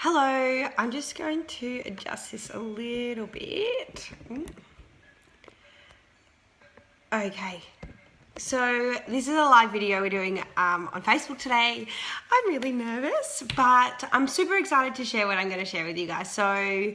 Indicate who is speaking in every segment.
Speaker 1: Hello, I'm just going to adjust this a little bit. Okay, so this is a live video we're doing on Facebook today. I'm really nervous, but I'm super excited to share what I'm going to share with you guys. So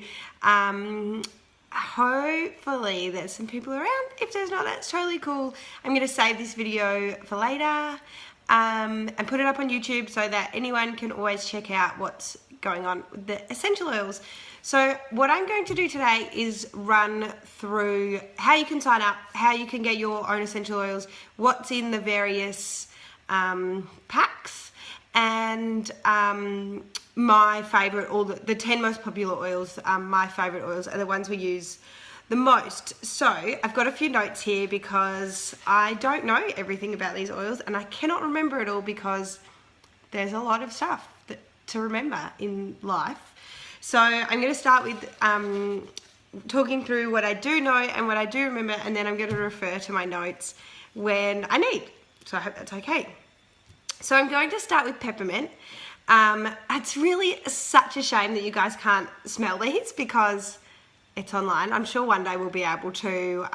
Speaker 1: hopefully there's some people around. If there's not, that's totally cool. I'm going to save this video for later and put it up on YouTube so that anyone can always check out what's going on with the essential oils. So what I'm going to do today is run through how you can sign up, how you can get your own essential oils, what's in the various packs, and my favorite, all the 10 most popular oils. My favorite oils are the ones we use the most. So I've got a few notes here because I don't know everything about these oils and I cannot remember it all because there's a lot of stuff to remember in life. So I'm going to start with talking through what I do know and what I do remember, and then I'm going to refer to my notes when I need. So I hope that's okay. So I'm going to start with peppermint. It's really such a shame that you guys can't smell these because it's online. I'm sure one day we'll be able to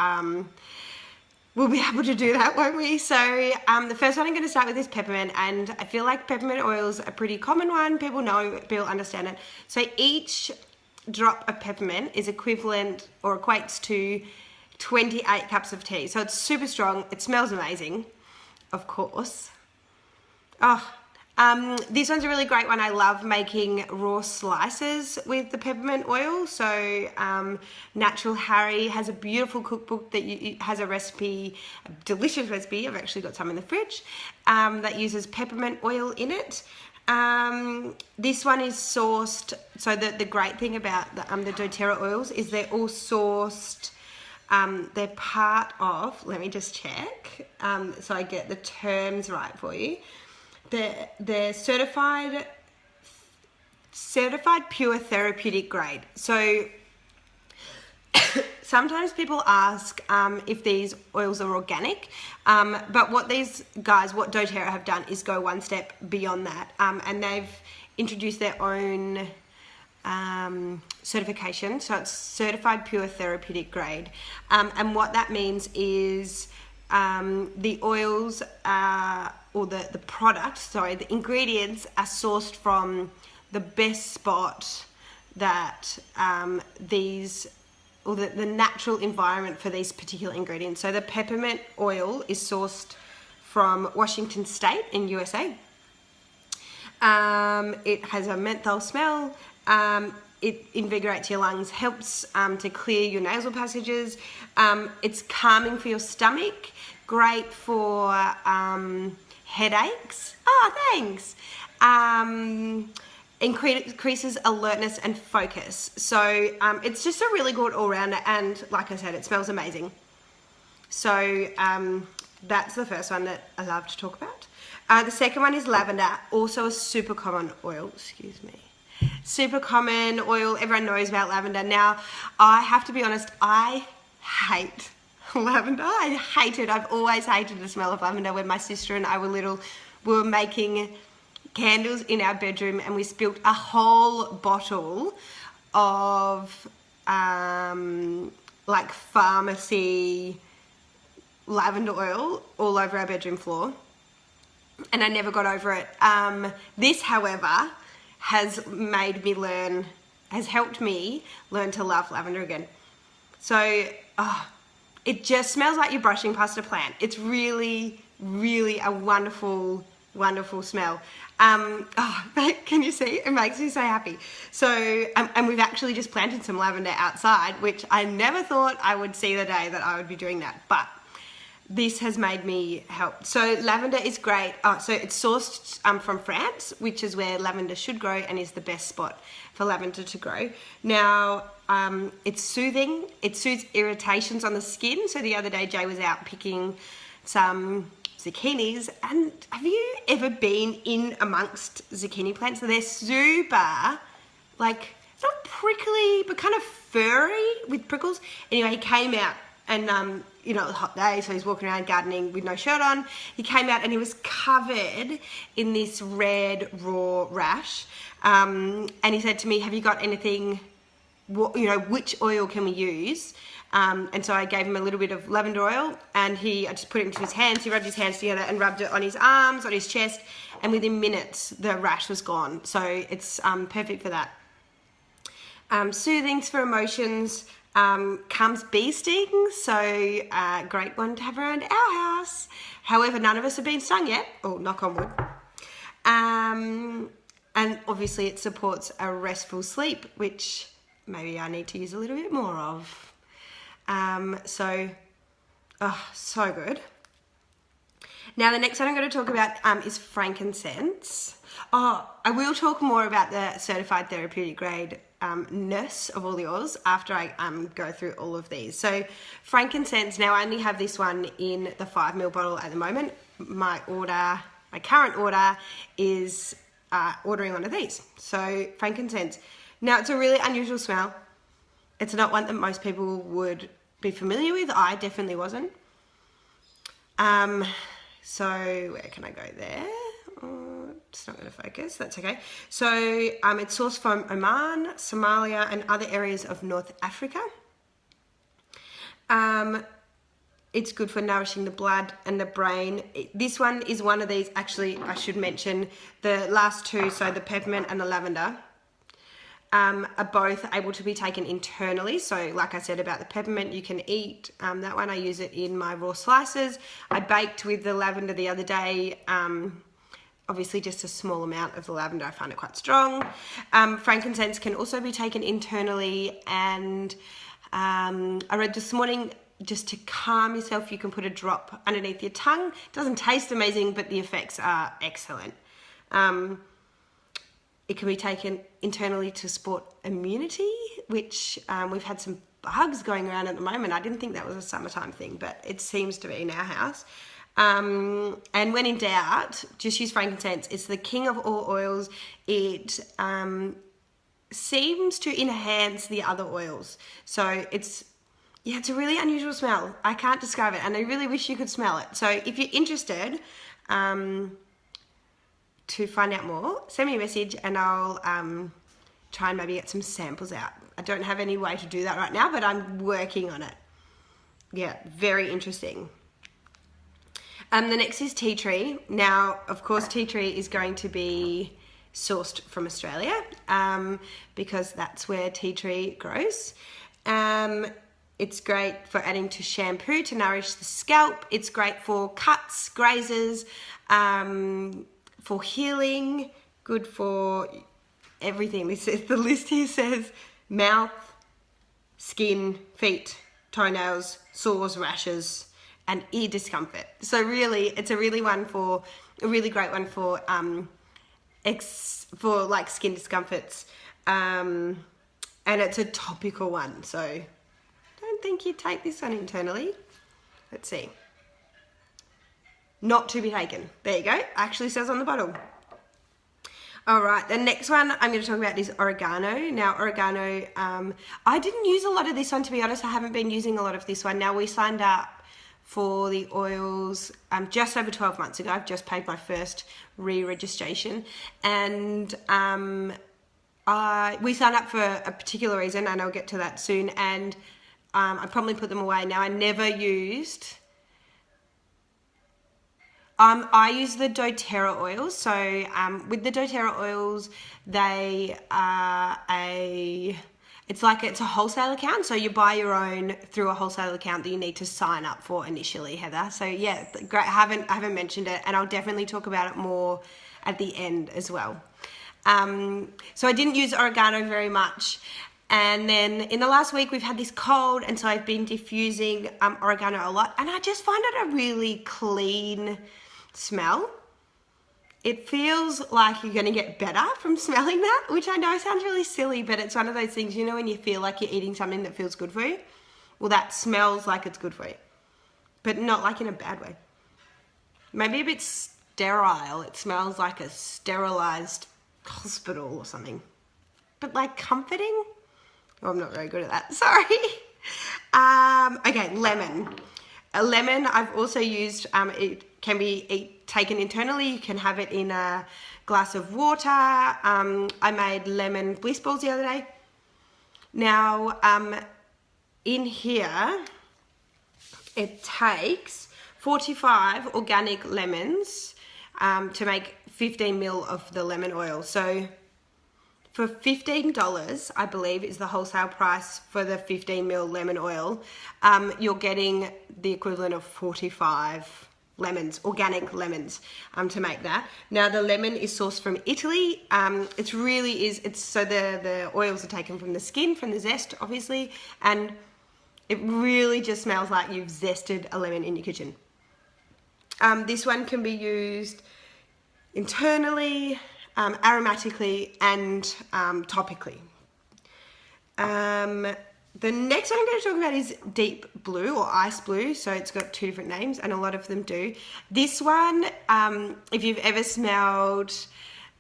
Speaker 1: do that, won't we? So the first one I'm going to start with is peppermint, and I feel like peppermint oil is a pretty common one. People know it, people understand it. So each drop of peppermint is equivalent or equates to 28 cups of tea. So it's super strong. It smells amazing, of course. This one's a really great one. I love making raw slices with the peppermint oil. So Natural Harry has a beautiful cookbook that has a recipe, a delicious recipe. I've actually got some in the fridge that uses peppermint oil in it. This one is sourced. So the great thing about the doTERRA oils is they're all sourced. They're part of, let me just check so I get the terms right for you. They're certified pure therapeutic grade. So sometimes people ask if these oils are organic, but what doTERRA have done is go one step beyond that, and they've introduced their own certification. So it's certified pure therapeutic grade, and what that means is the oils or the the ingredients are sourced from the best spot that the natural environment for these particular ingredients. So the peppermint oil is sourced from Washington State in USA. It has a menthol smell. It invigorates your lungs, helps to clear your nasal passages. It's calming for your stomach, great for headaches. Oh, thanks. Increases alertness and focus. So it's just a really good all-rounder, and like I said, it smells amazing. So that's the first one that I love to talk about. The second one is lavender, also a super common oil. Excuse me. Super common oil. Everyone knows about lavender. Now, I have to be honest, I hate lavender. I hate it. I've always hated the smell of lavender. When my sister and I we were making candles in our bedroom, and we spilt a whole bottle of like pharmacy lavender oil all over our bedroom floor, and I never got over it. This, however, has helped me learn to love lavender again. So it just smells like you're brushing past a plant. It's really, really a wonderful, wonderful smell. Can you see? It makes me so happy. So, and we've actually just planted some lavender outside, which I never thought I would see the day that I would be doing that, but this has made me help. So lavender is great. So it's sourced from France, which is where lavender should grow and is the best spot for lavender to grow. Now, it's soothing. It soothes irritations on the skin. So the other day, Jay was out picking some zucchinis, and have you ever been in amongst zucchini plants? So they're super, like, not prickly, but kind of furry with prickles. Anyway, he came out And, you know, it was a hot day, so he's walking around gardening with no shirt on. He came out and he was covered in this red, raw rash. And he said to me, have you got anything, you know, which oil can we use? And so I gave him a little bit of lavender oil, and I just put it into his hands. He rubbed his hands together and rubbed it on his arms, on his chest, and within minutes, the rash was gone. So it's perfect for that. Soothings for emotions. Comes bee stings, so great one to have around our house. However, none of us have been stung yet. Oh, knock on wood. And obviously it supports a restful sleep, which maybe I need to use a little bit more of. So good. Now the next one I'm going to talk about is frankincense. Oh, I will talk more about the certified therapeutic grade ness of all the oils after I go through all of these. So frankincense, now I only have this one in the 5 ml bottle at the moment. My current order is ordering one of these. So frankincense. Now it's a really unusual smell. It's not one that most people would be familiar with. I definitely wasn't. So where can I go there? Oh, it's not going to focus. That's okay. So it's sourced from Oman, Somalia, and other areas of North Africa. It's good for nourishing the blood and the brain. This one is one of these. Actually, I should mention the last two. So the peppermint and the lavender. Are both able to be taken internally. So like I said about the peppermint, you can eat. That one I use it in my raw slices. I baked with the lavender the other day. Obviously just a small amount of the lavender. I find it quite strong. Frankincense can also be taken internally, and I read this morning, just to calm yourself, you can put a drop underneath your tongue. It doesn't taste amazing, but the effects are excellent. It can be taken internally to support immunity, which we've had some bugs going around at the moment. I didn't think that was a summertime thing, but it seems to be in our house. And when in doubt, just use frankincense. It's the king of all oils. It seems to enhance the other oils. So it's a really unusual smell. I can't describe it, and I really wish you could smell it. So if you're interested, to find out more, send me a message and I'll try and maybe get some samples out. I don't have any way to do that right now, but I'm working on it. Yeah, very interesting. The next is tea tree. Now, of course, tea tree is going to be sourced from Australia because that's where tea tree grows. It's great for adding to shampoo to nourish the scalp. It's great for cuts, grazes, for healing, good for everything. The list here says mouth, skin, feet, toenails, sores, rashes, and ear discomfort. So really, it's a really great one for like skin discomforts, and it's a topical one. So I don't think you'd take this one internally. Let's see. Not to be taken. There you go. Actually says on the bottle. All right, the next one I'm going to talk about is oregano. Now, oregano, I didn't use a lot of this one, to be honest. I haven't been using a lot of this one. Now, we signed up for the oils just over 12 months ago. I've just paid my first re-registration, and we signed up for a particular reason, and I'll get to that soon, and I probably put them away. Now, I never used... I use the doTERRA oils. So with the doTERRA oils, they are it's a wholesale account. So you buy your own through a wholesale account that you need to sign up for initially, Heather. So yeah, great. I haven't mentioned it, and I'll definitely talk about it more at the end as well. So I didn't use oregano very much. And then in the last week, we've had this cold, and so I've been diffusing oregano a lot, and I just find it a really clean smell. It feels like you're going to get better from smelling that, which I know sounds really silly, but it's one of those things, you know, when you feel like you're eating something that feels good for you. Well, that smells like it's good for you, but not like in a bad way. Maybe a bit sterile. It smells like a sterilized hospital or something, but like comforting. Oh, I'm not very good at that. Sorry. Okay, lemon. A lemon I've also used, it can be taken internally. You can have it in a glass of water. I made lemon bliss balls the other day. Now, in here, it takes 45 organic lemons to make 15 ml of the lemon oil. So for $15, I believe is the wholesale price for the 15 ml lemon oil, you're getting the equivalent of 45 lemons, organic lemons, to make that. Now the lemon is sourced from Italy. It really is, so the oils are taken from the skin, from the zest obviously, and it really just smells like you've zested a lemon in your kitchen. This one can be used internally, aromatically, and topically. The next one I'm going to talk about is deep blue or ice blue. So it's got two different names and a lot of them do. This one, if you've ever smelled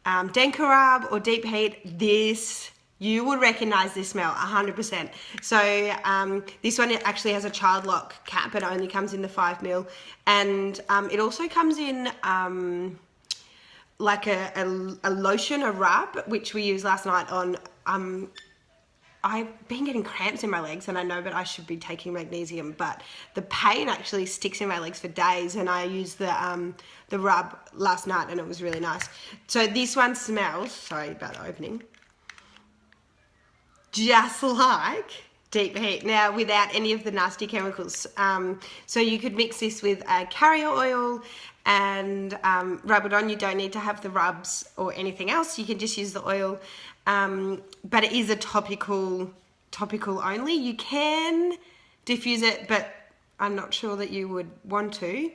Speaker 1: Denka Rub or Deep Heat, you would recognize this smell 100%. So this one, it actually has a child lock cap. It only comes in the 5 ml, and it also comes in like a lotion, a rub, which we used last night on. I've been getting cramps in my legs, and I know that I should be taking magnesium, but the pain actually sticks in my legs for days, and I used the rub last night, and it was really nice. So this one smells, sorry about the opening, just like Deep Heat. Now, without any of the nasty chemicals. So you could mix this with a carrier oil and rub it on. You don't need to have the rubs or anything else. You can just use the oil. But it is a topical only. You can diffuse it, but I'm not sure that you would want to.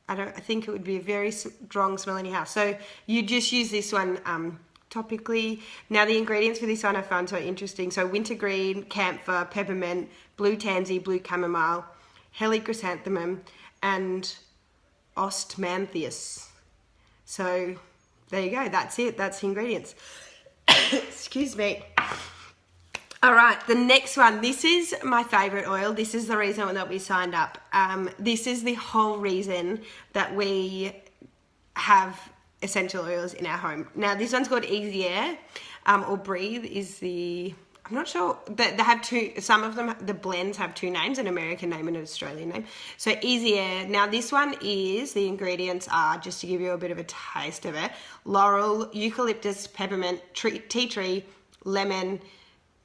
Speaker 1: I think it would be a very strong smell in your house. So you just use this one topically. Now the ingredients for this one I found so interesting. So wintergreen, camphor, peppermint, blue tansy, blue chamomile, helichrysanthem, and ostmantheus. So there you go. That's it. That's the ingredients. Excuse me. All right, the next one. This is my favorite oil. This is the reason that we signed up. This is the whole reason that we have essential oils in our home. Now, this one's called Easy Air, or Breathe is the, I'm not sure, they have two, some of them, the blends have two names, an American name and an Australian name. So Easy Air, now this one is, the ingredients are, just to give you a bit of a taste of it, laurel, eucalyptus, peppermint, tea tree, lemon,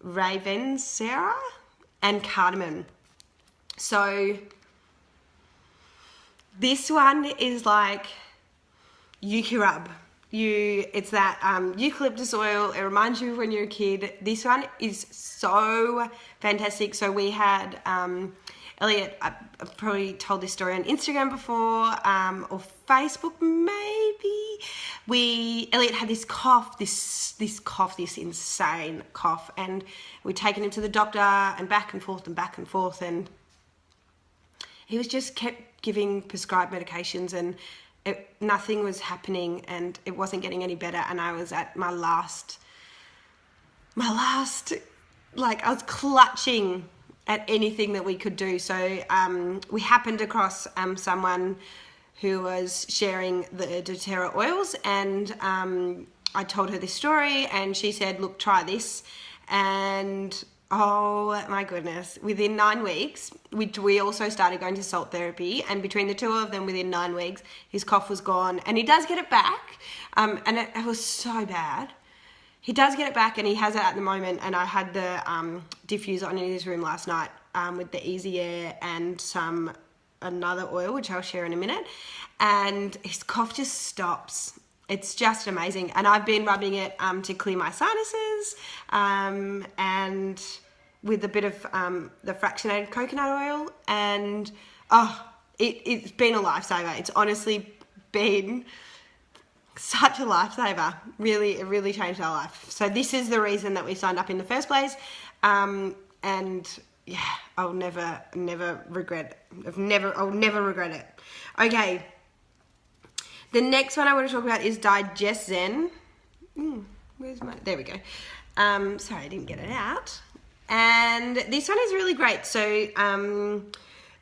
Speaker 1: ravensara, and cardamom. So this one is like Yuki Rub. It's that eucalyptus oil. It reminds you of when you're a kid. This one is so fantastic. So we had Elliot, I've probably told this story on Instagram before, or Facebook maybe. Elliot had this cough, this insane cough, and we'd taken him to the doctor and back and forth, and he was just kept giving prescribed medications, and nothing was happening, and it wasn't getting any better. And I was at my last, like, I was clutching at anything that we could do. So we happened across someone who was sharing the doTERRA oils, and I told her this story, and she said, look, try this. And oh my goodness, within 9 weeks, we also started going to salt therapy, and between the two of them, within 9 weeks, his cough was gone. And he does get it back, and it was so bad. He does get it back, and he has it at the moment, and I had the diffuser on in his room last night with the Easy Air and another oil, which I'll share in a minute, and his cough just stops. It's just amazing. And I've been rubbing it to clear my sinuses, and with a bit of the fractionated coconut oil, and it's been a lifesaver. It's honestly been such a lifesaver. Really, it really changed our life. So this is the reason that we signed up in the first place, and yeah, I'll never regret it. I'll never regret it. Okay. The next one I want to talk about is Digestion. There we go. Sorry, I didn't get it out. And this one is really great. So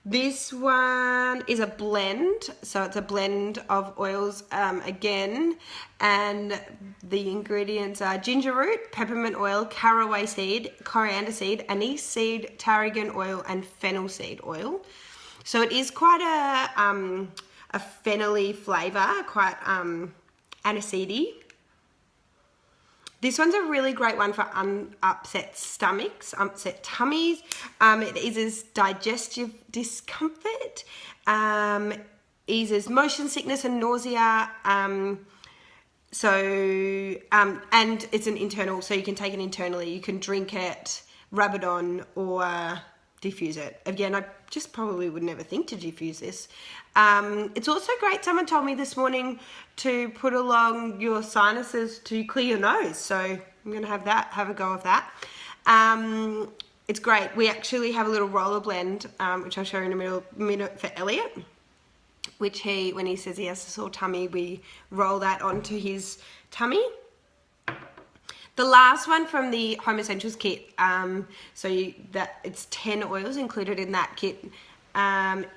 Speaker 1: this one is a blend. So it's a blend of oils again. And the ingredients are ginger root, peppermint oil, caraway seed, coriander seed, anise seed, tarragon oil, and fennel seed oil. So it is quite a fennel-y flavour, quite aniseedy. This one's a really great one for upset stomachs, upset tummies. It eases digestive discomfort, eases motion sickness and nausea. And it's an internal, so you can take it internally. You can drink it, rub it on, or diffuse it. Again, I just probably would never think to diffuse this. It's also great, someone told me this morning, to put along your sinuses to clear your nose. So I'm going to have a go of that. It's great. We actually have a little roller blend, which I'll show you in a minute for Elliot, which when he says he has a sore tummy, we roll that onto his tummy. The last one from the Home Essentials kit, it's 10 oils included in that kit,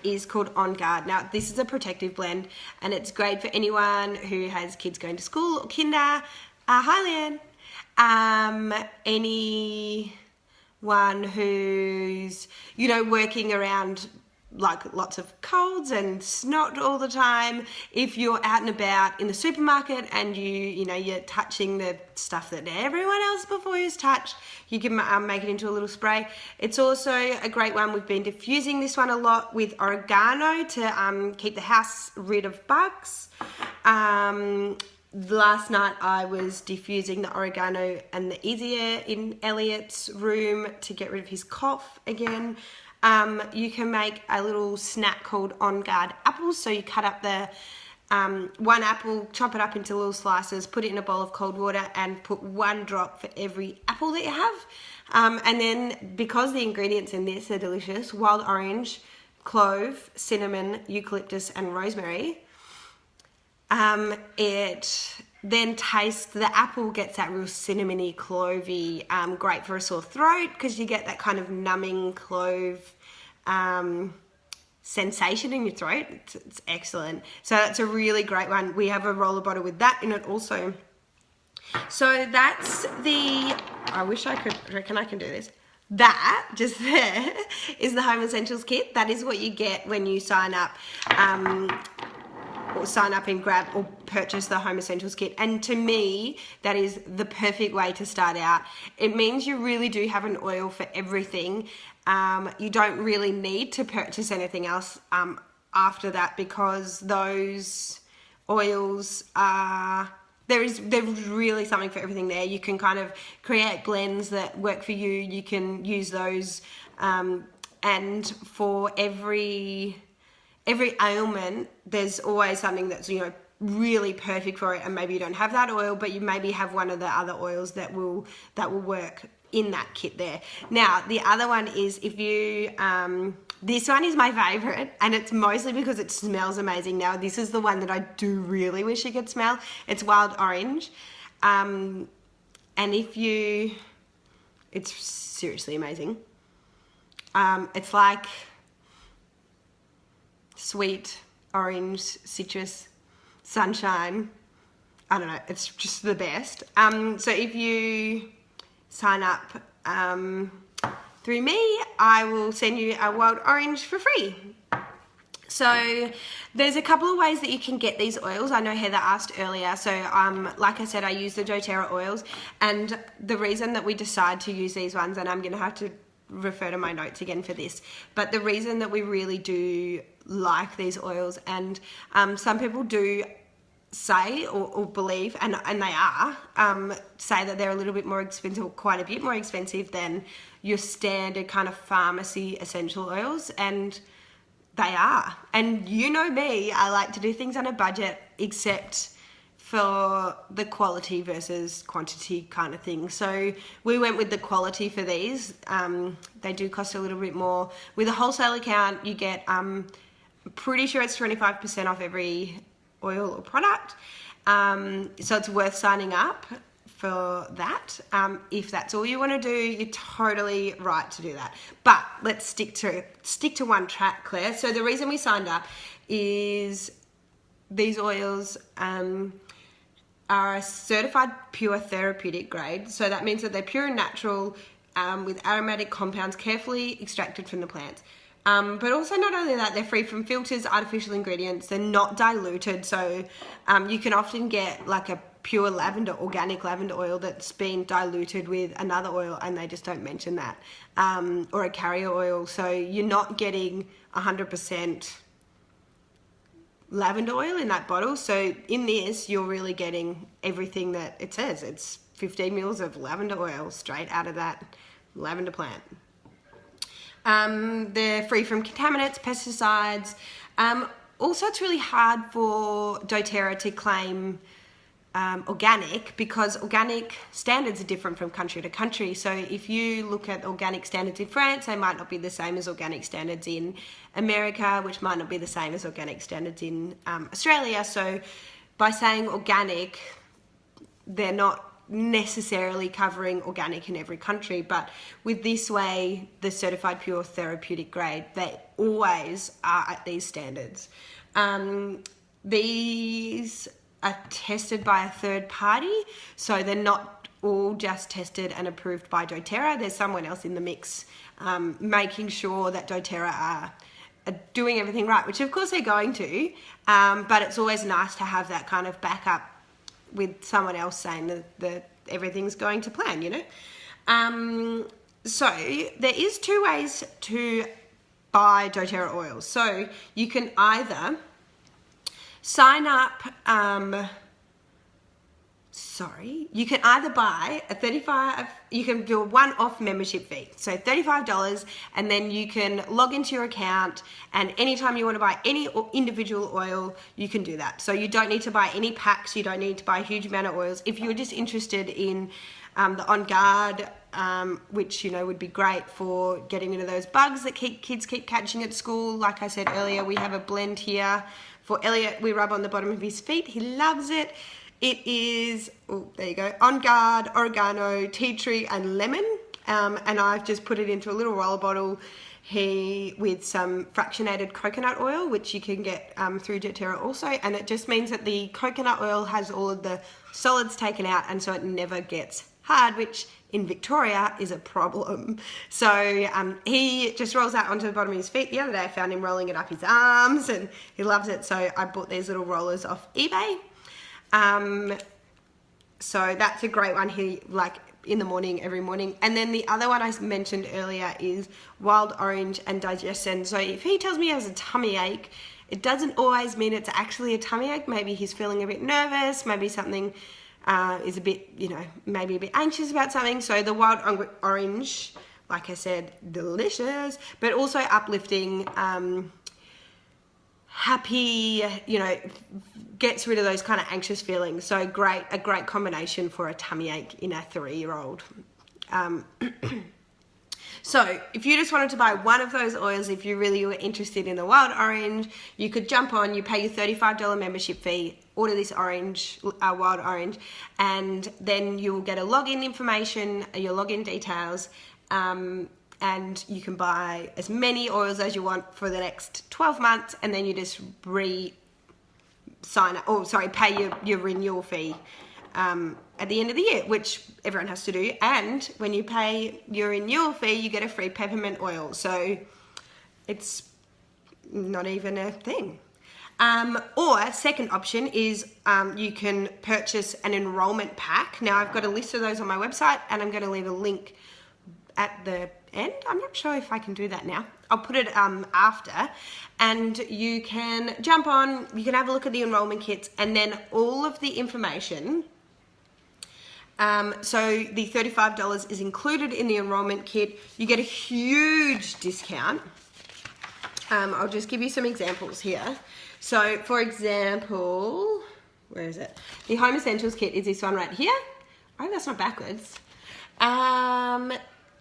Speaker 1: is called On Guard. Now, this is a protective blend, and it's great for anyone who has kids going to school or kinder. Hi, Leanne. Anyone who's, working around like lots of colds and snot all the time. If you're out and about in the supermarket and you're touching the stuff that everyone else before you's touched, you can make it into a little spray. It's also a great one. We've been diffusing this one a lot with oregano to keep the house rid of bugs. Last night I was diffusing the oregano and the easier in Elliot's room to get rid of his cough again. You can make a little snack called On Guard apples. So you cut up the one apple, chop it up into little slices, put it in a bowl of cold water, and put 1 drop for every apple that you have. And then, because the ingredients in this are delicious, wild orange, clove, cinnamon, eucalyptus, and rosemary, it then the apple gets that real cinnamony, clovey, great for a sore throat because you get that kind of numbing clove sensation in your throat. It's excellent. So that's a really great one. We have a roller bottle with that in it also. So that's I reckon I can do this. That just there is the Home Essentials kit. That is what you get when you sign up. Or sign up and grab or purchase the Home Essentials kit. And to me, that is the perfect way to start out. It means you really do have an oil for everything. You don't really need to purchase anything else after that, because those oils are, there's really something for everything there. You can kind of create blends that work for you. You can use those, and for every ailment, there's always something that's, really perfect for it, and maybe you don't have that oil, but you maybe have one of the other oils that will work in that kit there. Now, the other one is, if you, this one is my favorite, and it's mostly because it smells amazing. Now, this is the one that I do really wish you could smell. It's wild orange, and it's seriously amazing. It's like sweet, orange, citrus, sunshine. I don't know, it's just the best. So if you sign up through me, I will send you a wild orange for free. So there's a couple of ways that you can get these oils. I know Heather asked earlier. So like I said, I use the doTERRA oils, and the reason that we decide to use these ones, and I'm going to have to refer to my notes again for this, but the reason that we really do like these oils, and some people do say or believe, and they are, say that they're a little bit more expensive, or quite a bit more expensive than your standard kind of pharmacy essential oils, and they are. And you know me, I like to do things on a budget, except for the quality versus quantity kind of thing. So we went with the quality for these. They do cost a little bit more. With a wholesale account, you get, pretty sure it's 25% off every oil or product. So it's worth signing up for that. If that's all you want to do, you're totally right to do that. But let's stick to one track, Claire. So the reason we signed up is these oils are a certified pure therapeutic grade. So that means that they're pure and natural with aromatic compounds carefully extracted from the plants. But also not only that, they're free from filters, artificial ingredients, they're not diluted. So you can often get like a pure lavender, organic lavender oil that's been diluted with another oil and they just don't mention that, or a carrier oil. So you're not getting 100% lavender oil in that bottle. So in this, you're really getting everything that it says. It's 15 mils of lavender oil straight out of that lavender plant. They're free from contaminants, pesticides. Also, it's really hard for doTERRA to claim organic because organic standards are different from country to country. So if you look at organic standards in France, they might not be the same as organic standards in America, which might not be the same as organic standards in Australia. So by saying organic, they're not necessarily covering organic in every country, but with this way, the certified pure therapeutic grade, they always are at these standards. These are tested by a third party, so they're not all just tested and approved by doTERRA. There's someone else in the mix making sure that doTERRA are doing everything right, which of course they're going to, but it's always nice to have that kind of backup with someone else saying that everything's going to plan, you know. So there is two ways to buy doTERRA oils. So you can either sign up, you can either buy you can do a one-off membership fee, so $35, and then you can log into your account, and anytime you want to buy any individual oil, you can do that. So you don't need to buy any packs, you don't need to buy a huge amount of oils. If you're just interested in the On Guard, which, you know, would be great for getting rid of those bugs that kids keep catching at school. Like I said earlier, we have a blend here for Elliot. We rub on the bottom of his feet. He loves it. It is, oh, there you go, On Guard, oregano, tea tree, and lemon. And I've just put it into a little roller bottle with some fractionated coconut oil, which you can get through doTERRA also. And it just means that the coconut oil has all of the solids taken out, and so it never gets hard, which in Victoria is a problem. So he just rolls that onto the bottom of his feet. The other day I found him rolling it up his arms, and he loves it. So I bought these little rollers off eBay. So that's a great one here, like in the morning, every morning. And then the other one I mentioned earlier is wild orange and Digestion. So if he tells me he has a tummy ache, it doesn't always mean it's actually a tummy ache. Maybe he's feeling a bit nervous, maybe something is a bit, you know, maybe a bit anxious about something. So the wild orange, like I said, delicious, but also uplifting, happy, you know, gets rid of those kind of anxious feelings. So a great combination for a tummy ache in a 3-year-old. So if you just wanted to buy one of those oils, if you really were interested in the wild orange, you could jump on, you pay your $35 membership fee, order this wild orange, and then you will get a login information, your login details, and you can buy as many oils as you want for the next 12 months, and then you just pay your renewal fee at the end of the year, which everyone has to do. And when you pay your renewal fee, you get a free peppermint oil. So it's not even a thing. Or second option is you can purchase an enrollment pack. Now I've got a list of those on my website, and I'm going to leave a link at the end. I'm not sure if I can do that now. I'll put it after, and you can jump on, you can have a look at the enrollment kits, and then all of the information. So the $35 is included in the enrollment kit. You get a huge discount. I'll just give you some examples here. So for example, where is it? The Home Essentials kit is this one right here. I hope that's not backwards.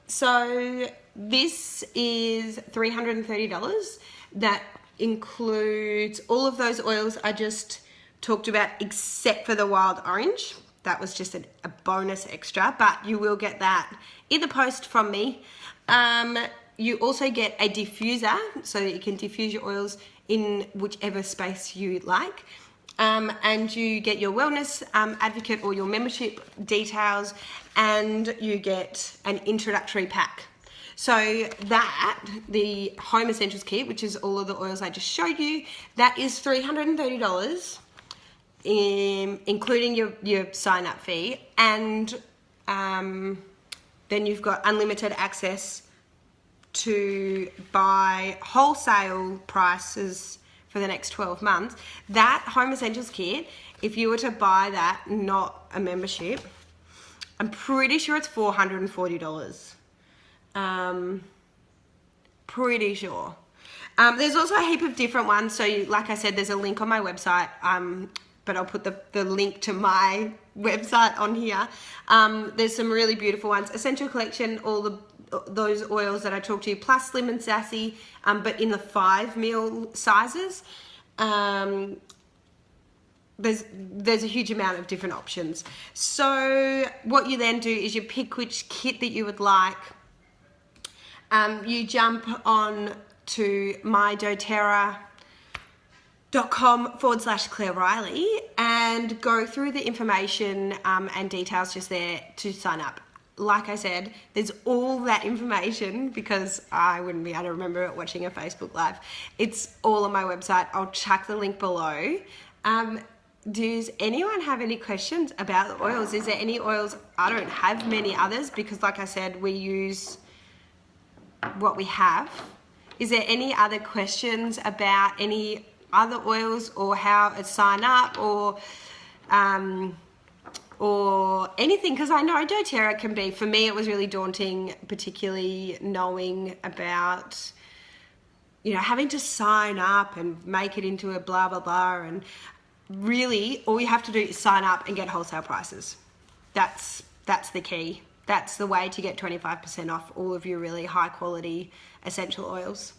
Speaker 1: So this is $330. That includes all of those oils I just talked about, except for the wild orange. that was just a bonus extra, but you will get that in the post from me. You also get a diffuser, so that you can diffuse your oils in whichever space you like. And you get your wellness advocate or your membership details, and you get an introductory pack. So that, the Home Essentials Kit, which is all of the oils I just showed you, that is $330, including your sign-up fee. And then you've got unlimited access to buy wholesale prices for the next 12 months. That Home Essentials Kit, if you were to buy that, not a membership, I'm pretty sure it's $440. Pretty sure. There's also a heap of different ones. So like I said, there's a link on my website, but I'll put the link to my website on here. There's some really beautiful ones. Essential Collection, all those oils that I talked to you, plus Slim and Sassy, but in the 5 ml sizes. There's a huge amount of different options. So what you then do is you pick which kit that you would like. You jump on to mydoterra.com/Clare Riley and go through the information and details just there to sign up. Like I said, there's all that information because I wouldn't be able to remember it watching a Facebook Live. It's all on my website. I'll chuck the link below. Does anyone have any questions about the oils? Is there any oils? I don't have many others because, like I said, we use what we have. Is there any other questions about any other oils or how to sign up or anything? Because I know doTERRA can be, for me it was really daunting, particularly knowing about, you know, having to sign up and make it into a blah blah blah, and really all you have to do is sign up and get wholesale prices. That's the key. That's the way to get 25% off all of your really high quality essential oils.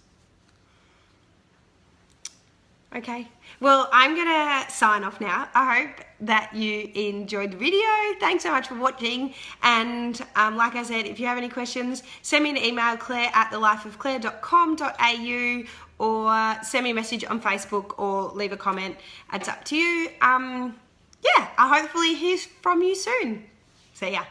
Speaker 1: Okay, well, I'm gonna sign off now. I hope that you enjoyed the video. Thanks so much for watching. And like I said, if you have any questions, send me an email, claire@thelifeofclare.com.au, or send me a message on Facebook or leave a comment. It's up to you. Yeah, I'll hopefully hear from you soon. See ya.